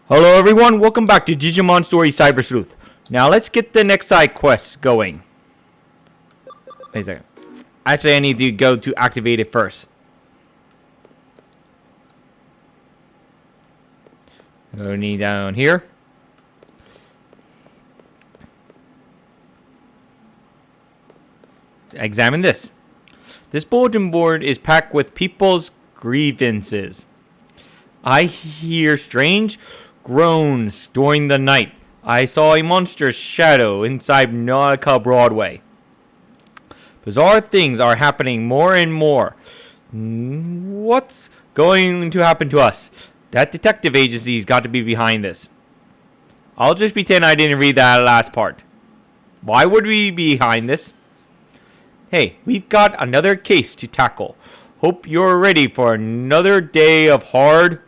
Hello everyone, welcome back to Digimon Story Cyber Sleuth. Now let's get the next side quest going. Wait a second. Actually, I need to go to activate it first. Go need down here. Examine this. This bulletin board is packed with people's grievances. I hear strange groans during the night. I saw a monstrous shadow inside Nakano Broadway. Bizarre things are happening more and more. What's going to happen to us? That detective agency's got to be behind this. I'll just pretend I didn't read that last part. Why would we be behind this? Hey, we've got another case to tackle. Hope you're ready for another day of hard...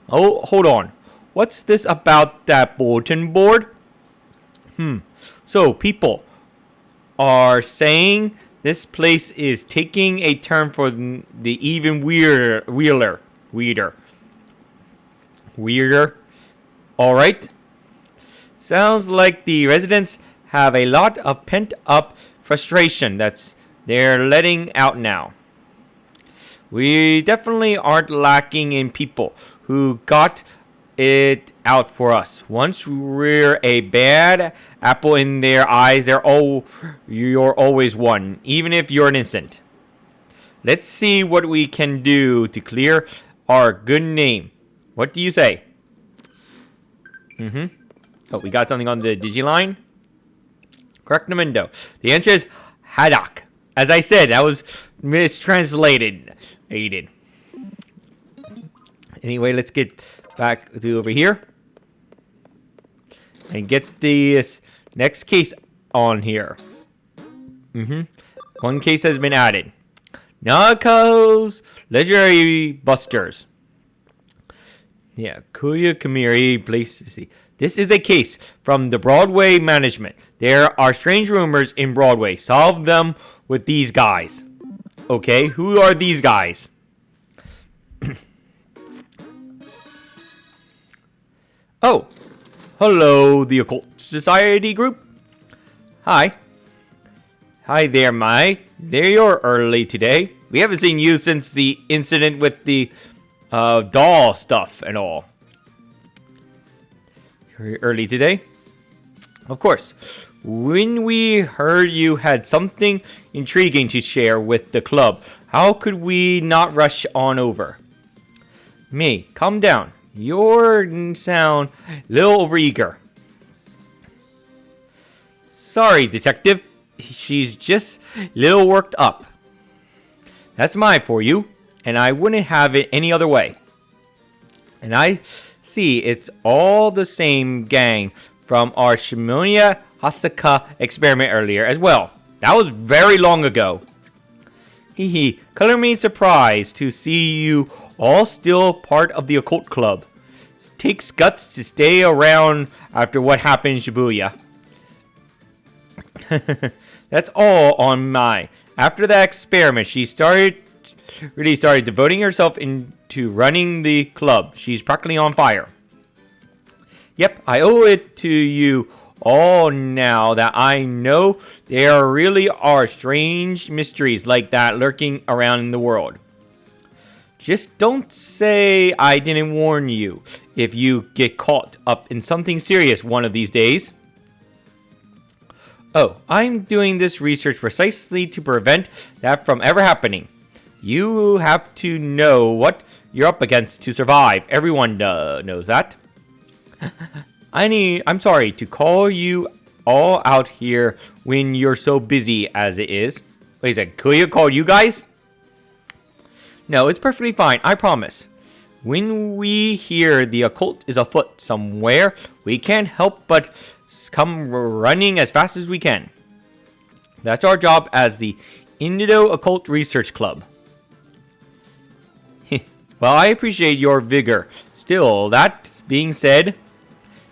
Oh, hold on. What's this about that bulletin board? So, people are saying this place is taking a turn for the even weirder. Alright. Sounds like the residents have a lot of pent-up frustration that's they're letting out now. We definitely aren't lacking in people who got it out for us. Once we're a bad apple in their eyes, you're always one, even if you're innocent. Let's see what we can do to clear our good name. What do you say? Oh, we got something on the Digiline? Correctamento. The answer is haddock. As I said, that was mistranslated. Anyway, let's get back to over here and get this next case on here. One case has been added. Nakao's Legendary Busters. Yeah, Kuya Kamiri, place to see. This is a case from the Broadway management. There are strange rumors in Broadway. Solve them with these guys. Okay, who are these guys? Oh, hello, the Occult Society group. Hi. Hi there, Mai. There you're early today. We haven't seen you since the incident with the doll stuff and all. You're early today? Of course. When we heard you had something intriguing to share with the club, how could we not rush on over? Me, calm down. You sound a little overeager. Sorry, detective. She's just a little worked up. That's mine for you, and I wouldn't have it any other way. And I see it's all the same gang from our Shimoya Hasaka experiment earlier as well. That was very long ago. Hee color me surprised to see you all still part of the occult club. Takes guts to stay around after what happened in Shibuya. That's all on Mai. After that experiment, she really started devoting herself into running the club. She's practically on fire. Yep, I owe it to you all now that I know there really are strange mysteries like that lurking around in the world. Just don't say I didn't warn you if you get caught up in something serious one of these days. Oh, I'm doing this research precisely to prevent that from ever happening. You have to know what you're up against to survive. Everyone knows that. I'm sorry to call you all out here when you're so busy as it is. Wait a second, Kuya called you guys? No, it's perfectly fine, I promise. When we hear the occult is afoot somewhere, we can't help but come running as fast as we can. That's our job as the Indigo Occult Research Club. Well, I appreciate your vigor. Still, that being said,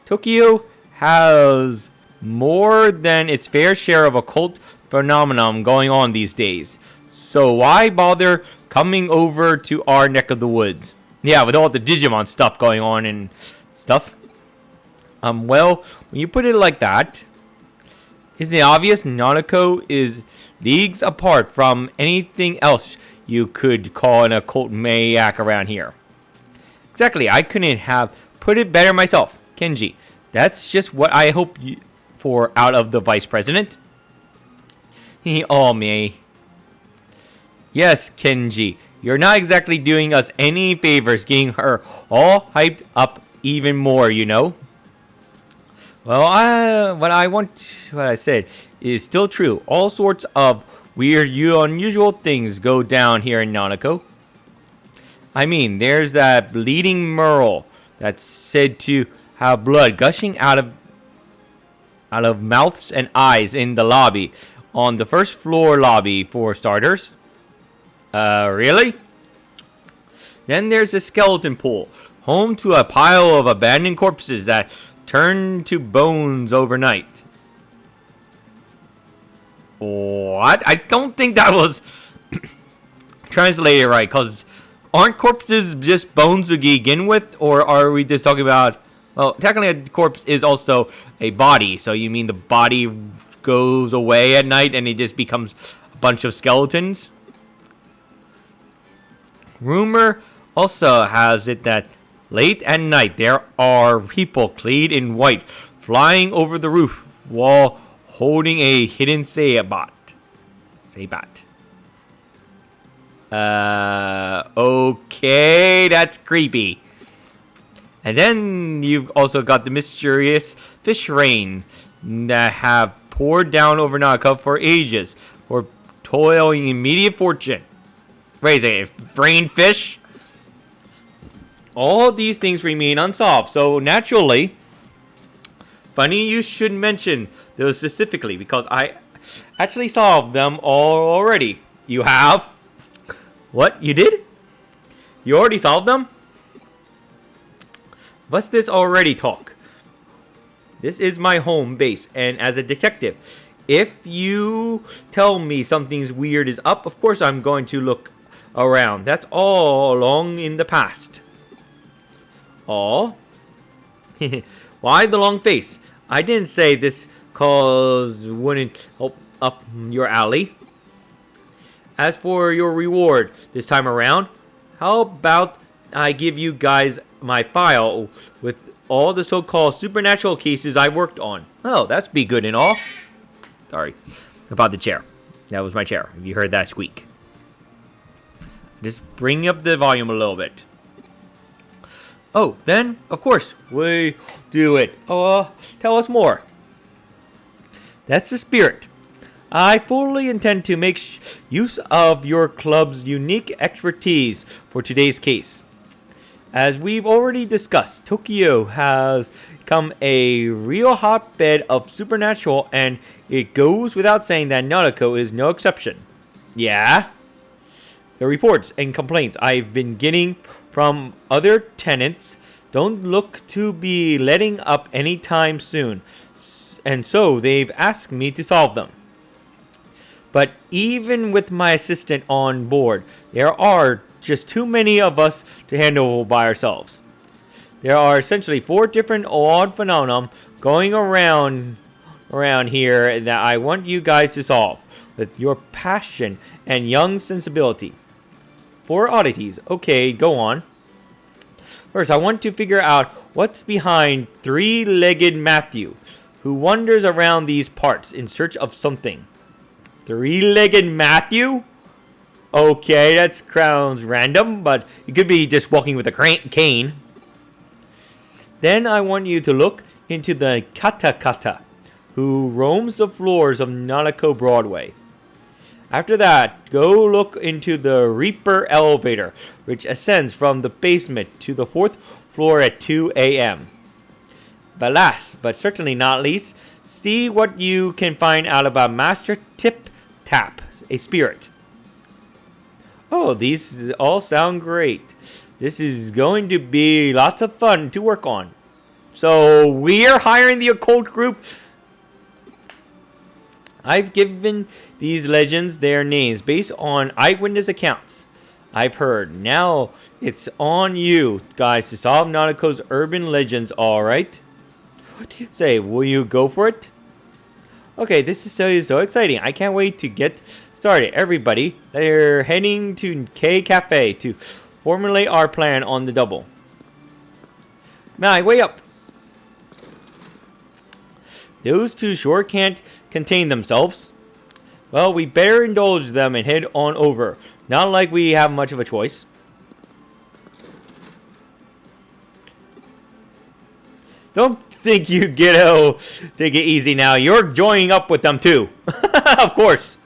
Tokyo has more than its fair share of occult phenomenon going on these days. So why bother coming over to our neck of the woods? Yeah, with all the Digimon stuff going on and stuff. Well, when you put it like that, isn't it obvious Nanako is leagues apart from anything else you could call an occult maniac around here? Exactly, I couldn't have put it better myself, Kenji. That's just what I hope for out of the vice president. Oh, me. Yes, Kenji, you're not exactly doing us any favors getting her all hyped up even more, you know? Well, what I said is still true. All sorts of weird, unusual things go down here in Nanako. I mean, there's that bleeding Merle that's said to have blood gushing out of mouths and eyes in the lobby, on the first floor lobby for starters. Really? Then there's the skeleton pool, home to a pile of abandoned corpses that turn to bones overnight. What? I don't think that was translated right, because aren't corpses just bones to begin with? Or are we just talking about... Well, technically a corpse is also a body, so you mean the body goes away at night and it just becomes a bunch of skeletons? Rumor also has it that late at night there are people clad in white flying over the roof while holding a hidden Sabat. Okay, that's creepy. And then you've also got the mysterious fish rain that have poured down over Nanako for ages, for toiling immediate fortune. Wait a second, rain fish? All these things remain unsolved, so naturally, funny you should mention those specifically, because I actually solved them all already. You have? What? You did? You already solved them? What's this already talk? This is my home base, and as a detective, if you tell me something's weird is up, of course I'm going to look around. That's all long in the past. Aw. Why the long face? I didn't say this cause wouldn't help up your alley. As for your reward this time around, how about I give you guys my file with all the so-called supernatural cases I worked on? Oh, that's be good and all. Sorry about the chair. That was my chair. If you heard that squeak. Just bring up the volume a little bit. Oh, then, of course, we do it. Tell us more. That's the spirit. I fully intend to make use of your club's unique expertise for today's case. As we've already discussed, Tokyo has become a real hotbed of supernatural, and it goes without saying that Nanako is no exception. Yeah? The reports and complaints I've been getting from other tenants don't look to be letting up anytime soon, and so they've asked me to solve them. But even with my assistant on board, there are just too many of us to handle by ourselves. There are essentially 4 different odd phenomena going around here that I want you guys to solve with your passion and young sensibility. 4 oddities. Okay, go on. First, I want to figure out what's behind 3-legged Matthew, who wanders around these parts in search of something. 3-legged Matthew? Okay, that sounds random, but it could be just walking with a cane. Then I want you to look into the Kata, who roams the floors of Nanako Broadway. After that, go look into the Reaper elevator, which ascends from the basement to the 4th floor at 2 a.m. But last, but certainly not least, see what you can find out about Master Tip Tap, a spirit. Oh, these all sound great. This is going to be lots of fun to work on. So, we're hiring the occult group. I've given these legends their names based on eyewitness accounts I've heard. Now, It's on you, guys, to solve Nautico's urban legends, alright? What do you say? Will you go for it? Okay, this is so exciting. I can't wait to get started. Everybody, they're heading to K Cafe to formulate our plan on the double. Mai, wait up! Those two sure can't contain themselves. Well, we better indulge them and head on over. Not like we have much of a choice. Don't think you ghetto. Take it easy now. You're joining up with them too. Of course.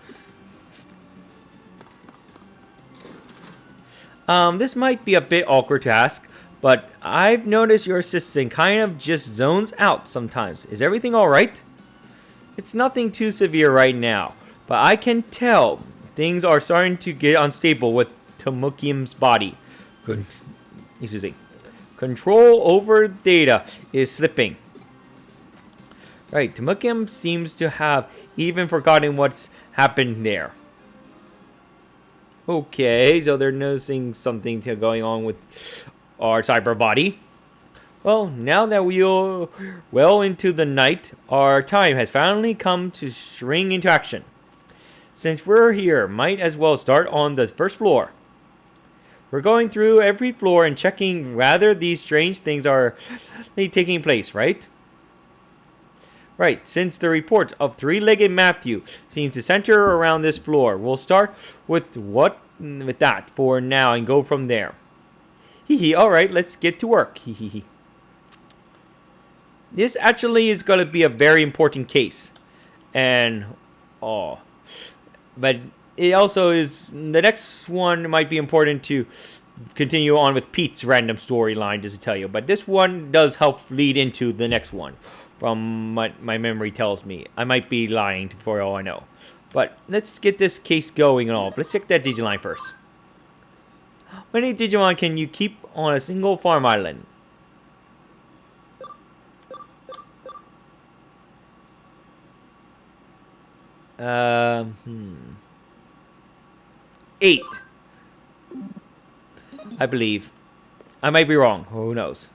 This might be a bit awkward to ask, but I've noticed your assistant kind of just zones out sometimes. Is everything alright? It's nothing too severe right now, but I can tell things are starting to get unstable with Tamukium's body. Excuse me. Control over data is slipping. Right, Tamukium seems to have even forgotten what's happened there. Okay, so they're noticing something going on with our cyber body. Well, now that we're well into the night, our time has finally come to spring into action. Since we're here, might as well start on the first floor. We're going through every floor and checking whether these strange things are taking place, right? Right, since the report of three-legged Matthew seems to center around this floor, we'll start with that for now and go from there. Hee alright, let's get to work. Hee. This actually is going to be a very important case. And, but it also is, the next one might be important to continue on with Pete's random storyline, just to tell you. But this one does help lead into the next one, from what my memory tells me. I might be lying for all I know. But let's get this case going and all. Let's check that Digiline first. How many Digimon can you keep on a single farm island? Eight. I believe. I might be wrong. Who knows?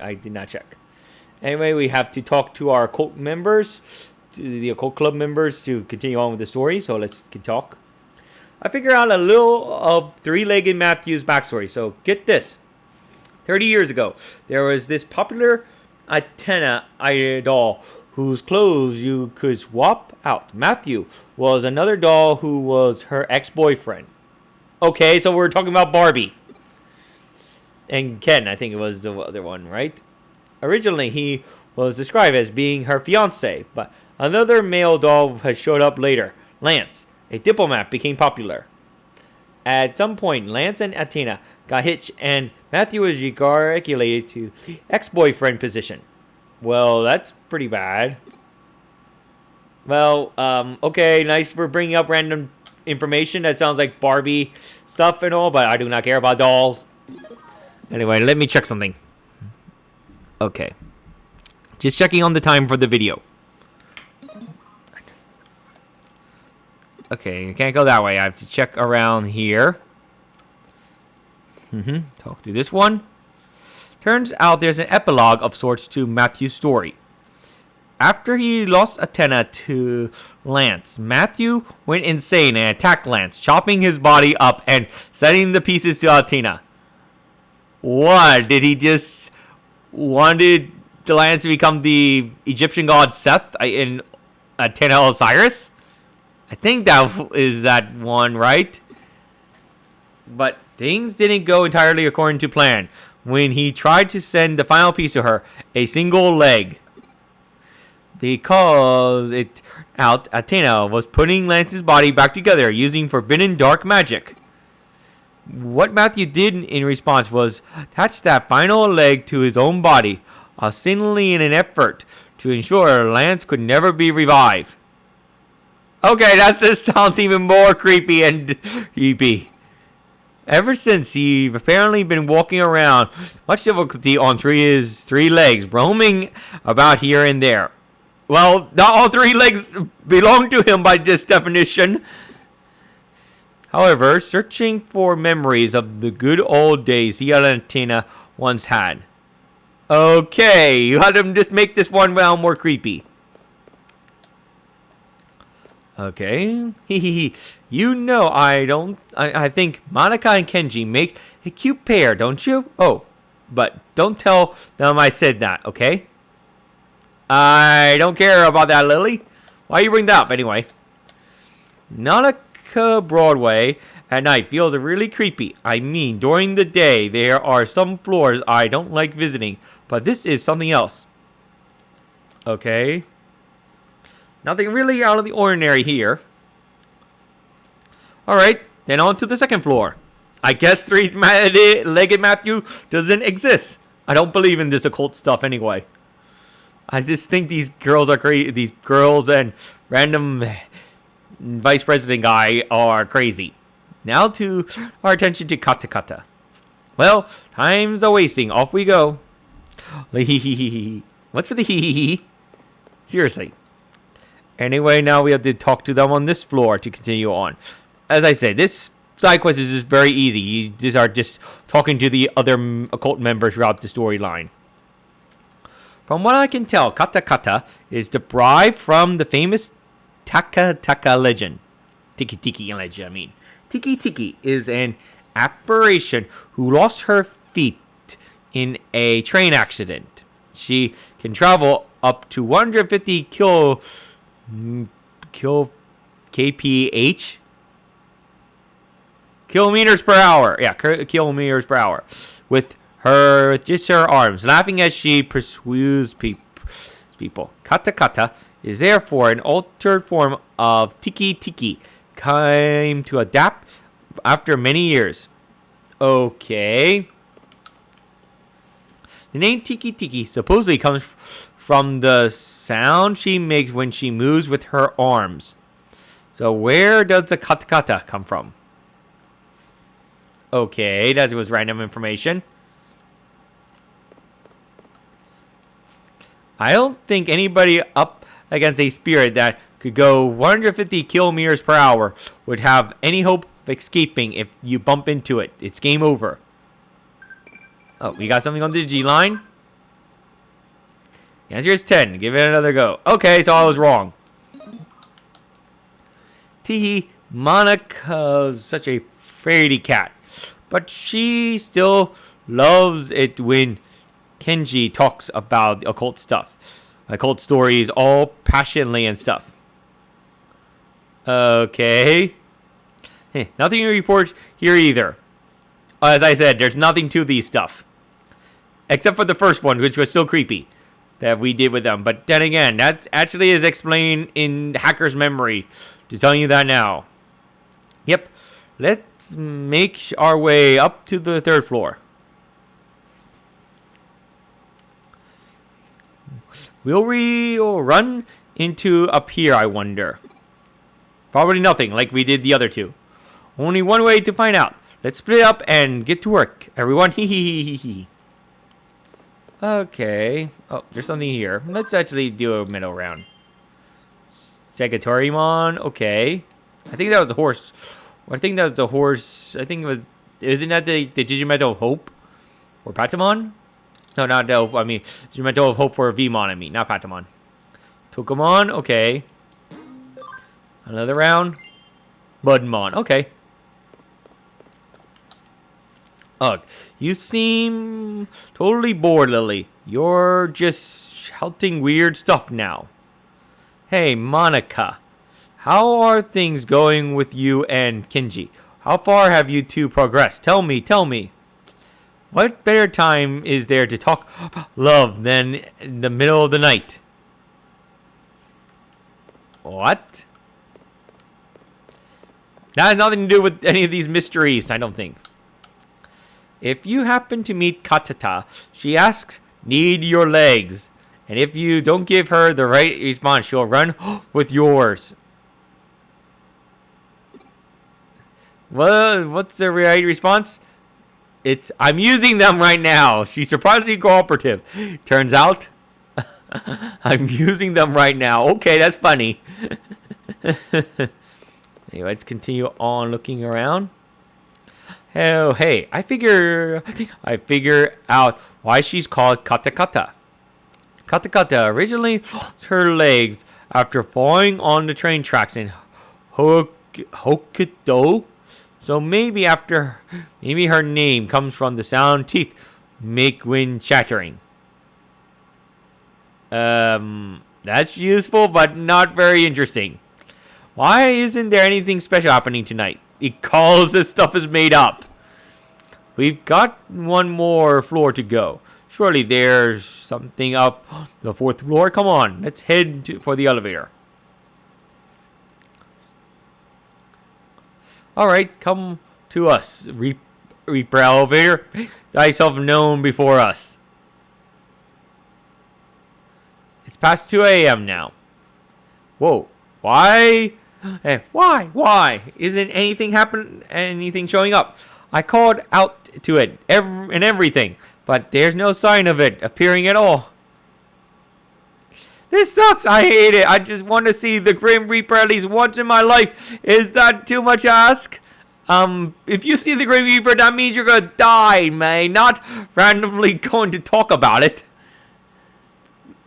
I did not check. Anyway, we have to talk to our occult members, to the occult club members, to continue on with the story. So let's talk. I figured out a little of three-legged Matthew's backstory. So get this. 30 years ago, there was this popular Athena idol whose clothes you could swap out. Matthew was another doll who was her ex-boyfriend. Okay, so we're talking about Barbie. And Ken, I think it was the other one, right? Originally, he was described as being her fiancé, but another male doll had showed up later. Lance, a diplomat, became popular. At some point, Lance and Athena got hitched, and Matthew was regulated to the ex-boyfriend position. Well, that's pretty bad. Well, okay, nice for bringing up random information. That sounds like Barbie stuff and all, but I do not care about dolls. Anyway, let me check something. Okay. Just checking on the time for the video. Okay, I can't go that way. I have to check around here. Talk to this one. Turns out there's an epilogue of sorts to Matthew's story. After he lost Athena to Lance, Matthew went insane and attacked Lance, chopping his body up and sending the pieces to Athena. What? Did he just wanted the Lance to become the Egyptian god Seth in Athena Osiris? I think that is that one, right? But things didn't go entirely according to plan when he tried to send the final piece to her, a single leg. Because it turned out Athena was putting Lance's body back together using forbidden dark magic. What Matthew did in response was attach that final leg to his own body, ostensibly in an effort to ensure Lance could never be revived. Okay, that just sounds even more creepy and creepy. Ever since, he's apparently been walking around much difficulty on his three legs, roaming about here and there. Well, not all three legs belong to him by this definition. However, searching for memories of the good old days he and Tina once had. Okay, you had him just make this one round more creepy. Okay. You know I think Monica and Kenji make a cute pair, don't you? Oh, but don't tell them I said that, okay? I don't care about that, Lily. Why you bring that up anyway? Nautica Broadway at night feels really creepy. I mean, during the day, there are some floors I don't like visiting, but this is something else. Okay. Nothing really out of the ordinary here. Alright, then on to the second floor. I guess three-legged Matthew doesn't exist. I don't believe in this occult stuff anyway. I just think these girls are crazy. These girls and random vice president guy are crazy. Now to our attention to Kata Kata. Well, time's a wasting. Off we go. What's for the hee? Seriously. Anyway, now we have to talk to them on this floor to continue on. As I said, this side quest is just very easy. You just are just talking to the other occult members throughout the storyline. From what I can tell, Kata Kata is derived from the famous Taka Taka legend. Tiki Tiki legend, I mean. Tiki Tiki is an apparition who lost her feet in a train accident. She can travel up to 150 kph? Kilometers per hour. Yeah, kilometers per hour. With her arms, laughing as she pursues people. Kata Kata is therefore an altered form of Tiki Tiki, came to adapt after many years. Okay. The name Tiki Tiki supposedly comes from the sound she makes when she moves with her arms. So where does the Kata Kata come from? Okay, that was random information. I don't think anybody up against a spirit that could go 150 kilometers per hour would have any hope of escaping if you bump into it. It's game over. Oh, we got something on the G line? The answer is 10. Give it another go. Okay, so I was wrong. Teehee, Monica's such a fraidy cat. But she still loves it when Kenji talks about the occult stuff. Occult stories all passionately and stuff. Okay. Hey, nothing to report here either. As I said, there's nothing to these stuff. Except for the first one, which was still creepy. That we did with them. But then again, that actually is explained in Hacker's Memory. Just telling you that now. Yep. Let's make our way up to the third floor. Will we run into up here, I wonder? Probably nothing, like we did the other two. Only one way to find out. Let's split up and get to work. Everyone, hee. Okay. Oh, there's something here. Let's actually do a middle round. Segatorimon, okay. I think that was the horse. I think that was the horse. I think it was. Isn't that the Digimon of Hope? Or Patamon? No, not the. I mean, Digimon of Hope for Vmon, I mean, not Patamon. Tokamon, okay. Another round. Budmon, okay. Ugh, you seem totally bored, Lily. You're just shouting weird stuff now. Hey, Monica. How are things going with you and Kenji? How far have you two progressed? Tell me. What better time is there to talk about love than in the middle of the night? What? That has nothing to do with any of these mysteries, I don't think. If you happen to meet Katata, she asks, need your legs. And if you don't give her the right response, she'll run with yours. Well, what's the right response? It's, I'm using them right now. She's surprisingly cooperative. Turns out, I'm using them right now. Okay, that's funny. Anyway, let's continue on looking around. Oh, hey, I figure out why she's called Kata Kata. Kata Kata originally lost her legs after falling on the train tracks in Hokkaido. So maybe her name comes from the sound teeth make when chattering. That's useful, but not very interesting. Why isn't there anything special happening tonight? It calls this stuff is made up. We've got one more floor to go. Surely there's something up the 4th floor. Come on, let's head for the elevator. Alright, come to us, Reaper Elevator. Thyself known before us. It's past 2 a.m. now. Whoa, why? Hey, why? Isn't anything showing up? I called out to it and everything, but there's no sign of it appearing at all. This sucks. I hate it. I just want to see the Grim Reaper at least once in my life. Is that too much to ask? If you see the Grim Reaper, that means you're gonna die, man. Not randomly going to talk about it.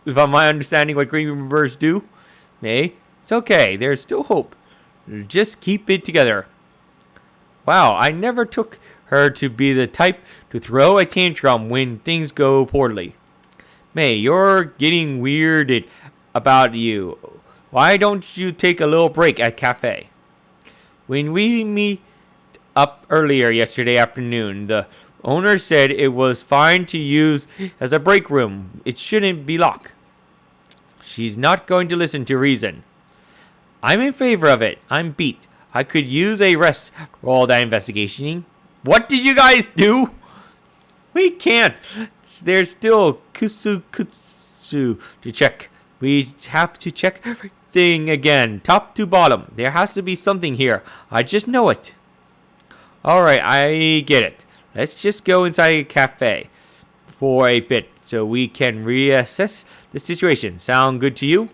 If I'm my understanding what Grim Reapers do, May, it's okay. There's still hope. Just keep it together. Wow, I never took her to be the type to throw a tantrum when things go poorly. May, you're getting weirded about you. Why don't you take a little break at cafe? When we meet up earlier yesterday afternoon, the owner said it was fine to use as a break room. It shouldn't be locked. She's not going to listen to reason. I'm in favor of it. I'm beat. I could use a rest for all that investigating. What did you guys do? We can't. There's still Kutsu to check. We have to check everything again, top to bottom. There has to be something here. I just know it. Alright, I get it. Let's just go inside a cafe for a bit so we can reassess the situation. Sound good to you?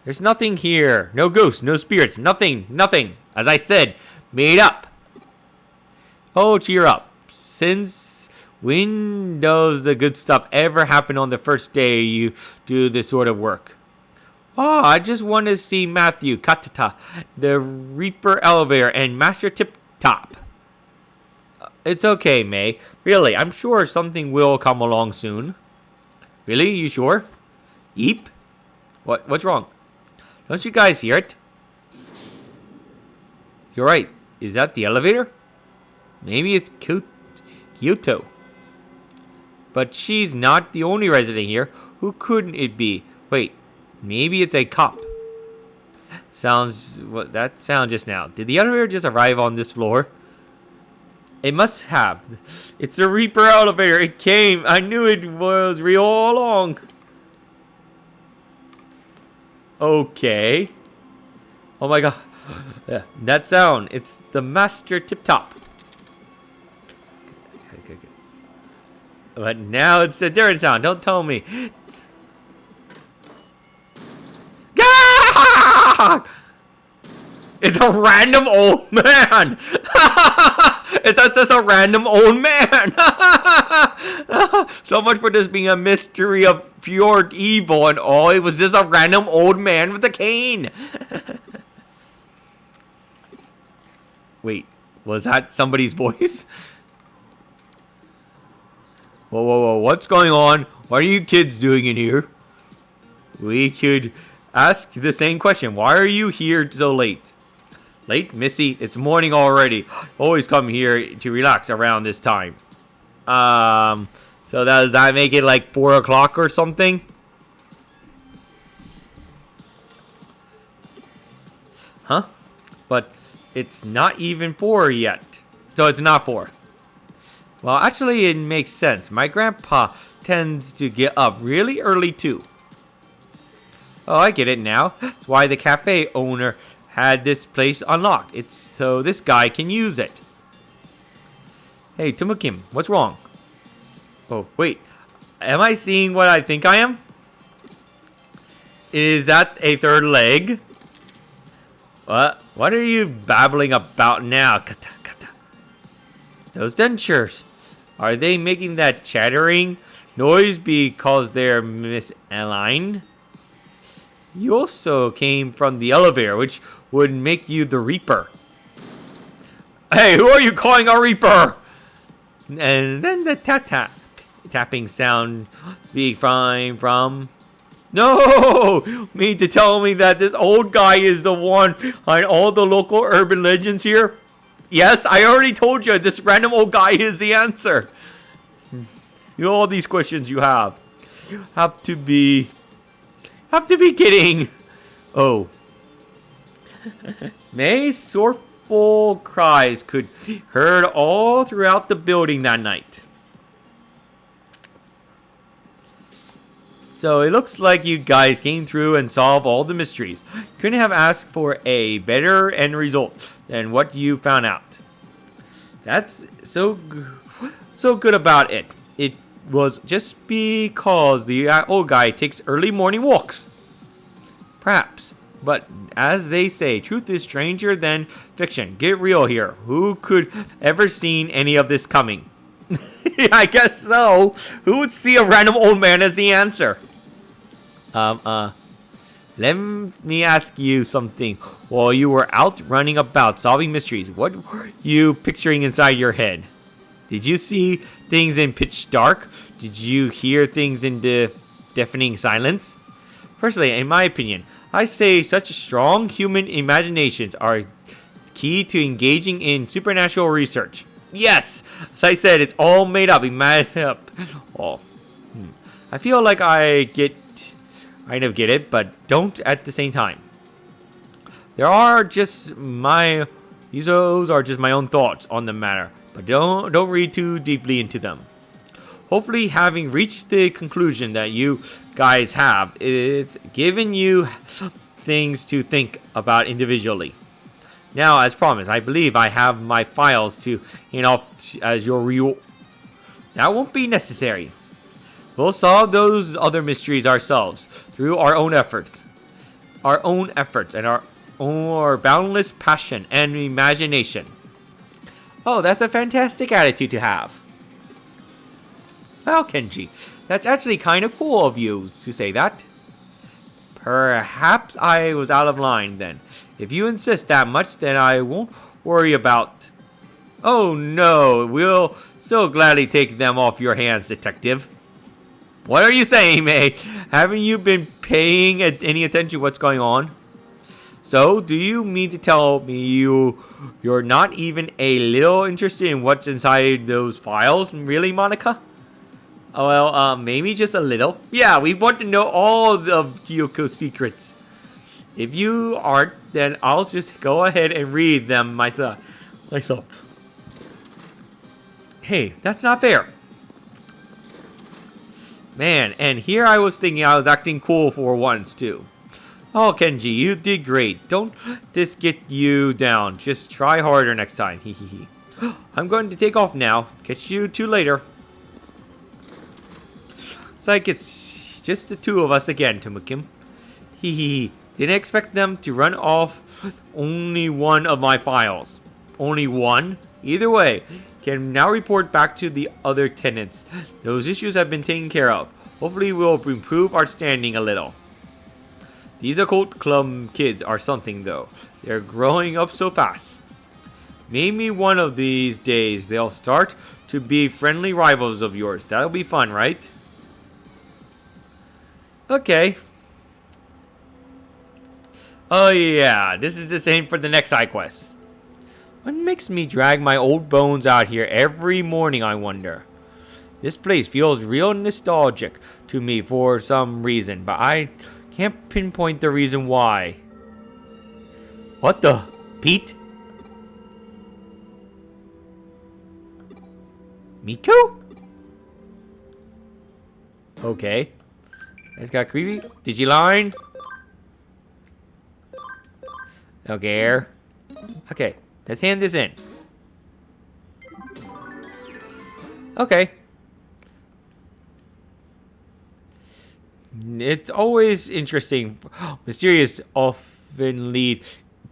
There's nothing here. No ghosts, no spirits, nothing. As I said, made up. Oh, cheer up. Since when does the good stuff ever happen on the first day you do this sort of work? Oh, I just want to see Matthew, Katata, the Reaper Elevator, and Master Tip Top. It's okay, May. Really, I'm sure something will come along soon. Really? You sure? Eep? What's wrong? Don't you guys hear it? You're right. Is that the elevator? Maybe it's Kyoto. But she's not the only resident here. Who couldn't it be? Wait, maybe it's a cop. That sound just now. Did the elevator just arrive on this floor? It must have. It's the Reaper elevator. It came. I knew it was real all along. Okay. Oh my god. Yeah, that sound. It's the Master Tip Top. Okay. But now it's a different sound. Don't tell me. It's a random old man. It's just a random old man. So much for this being a mystery of pure evil and all. It was just a random old man with a cane. Wait, was that somebody's voice? Whoa, what's going on? What are you kids doing in here? We could ask the same question. Why are you here so late? Late, Missy? It's morning already. Always come here to relax around this time. So does that make it like 4 o'clock or something? Huh? But it's not even 4 yet. So it's not 4. Well, actually it makes sense. My grandpa tends to get up really early too. Oh, I get it now. That's why the cafe owner had this place unlocked. It's so this guy can use it. Hey, Tumukim, what's wrong? Oh, wait. Am I seeing what I think I am? Is that a third leg? What? What are you babbling about now? Kata, kata. Those dentures. Are they making that chattering noise because they're misaligned? You also came from the elevator, which would make you the Reaper. Hey, who are you calling a Reaper? And then the tapping sound speak from. No! Mean to tell me that this old guy is the one behind all the local urban legends here? Yes, I already told you, this random old guy is the answer. All these questions you have. You have to be kidding. Oh. May's sorrowful cries could be heard all throughout the building that night. So it looks like you guys came through and solved all the mysteries. Couldn't have asked for a better end result than what you found out. That's so good about it. It was just because the old guy takes early morning walks. Perhaps. But as they say, truth is stranger than fiction. Get real here. Who could ever seen any of this coming? I guess so. Who would see a random old man as the answer? Let me ask you something. While you were out running about solving mysteries, what were you picturing inside your head? Did you see things in pitch dark? Did you hear things in deafening silence? Personally, in my opinion, I say such strong human imaginations are key to engaging in supernatural research. Yes, as I said, it's all made up. Oh. I feel like I kind of get it, but don't at the same time. Those are just my own thoughts on the matter, but don't read too deeply into them. Hopefully, having reached the conclusion that you guys have, it's given you things to think about individually. Now, as promised, I believe I have my files to hand off as your reward. That won't be necessary. We'll solve those other mysteries ourselves through our own efforts. And our boundless passion and imagination. Oh, that's a fantastic attitude to have. Well, Kenji, that's actually kind of cool of you to say that. Perhaps I was out of line then. If you insist that much, then I won't worry about... Oh no, we'll so gladly take them off your hands, detective. What are you saying, May? Haven't you been paying any attention to what's going on? So, do you mean to tell me you're not even a little interested in what's inside those files? Really, Monica? Oh, well, maybe just a little. Yeah, we want to know all of Kyoko's secrets. If you aren't, then I'll just go ahead and read them myself. Hey, that's not fair. Man, and here I was thinking I was acting cool for once, too. Oh, Kenji, you did great. Don't this get you down. Just try harder next time. Hehehe. I'm going to take off now. Catch you two later. It's like it's just the two of us again, Tomukim. Hehehe. Didn't expect them to run off with only one of my files. Only one? Either way, can now report back to the other tenants. Those issues have been taken care of. Hopefully we'll improve our standing a little. These occult club kids are something though. They're growing up so fast. Maybe one of these days they'll start to be friendly rivals of yours. That'll be fun, right? Okay. Oh yeah, this is the same for the next side quest. What makes me drag my old bones out here every morning, I wonder? This place feels real nostalgic to me for some reason, but I can't pinpoint the reason why. What the? Pete? Miku? Okay. That's got creepy. Digiline? Okay. Okay. Let's hand this in. Okay. It's always interesting. Mysterious often lead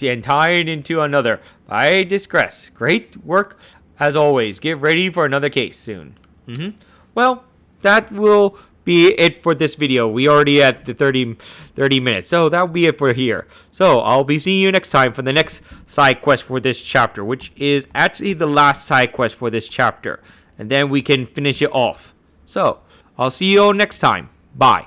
and tied into another. I digress. Great work as always. Get ready for another case soon. Well, that will be it for this video. We already at the 30 minutes. So that'll be it for here. So I'll be seeing you next time for the next side quest for this chapter, which is actually the last side quest for this chapter. And then we can finish it off. So I'll see you all next time. Bye.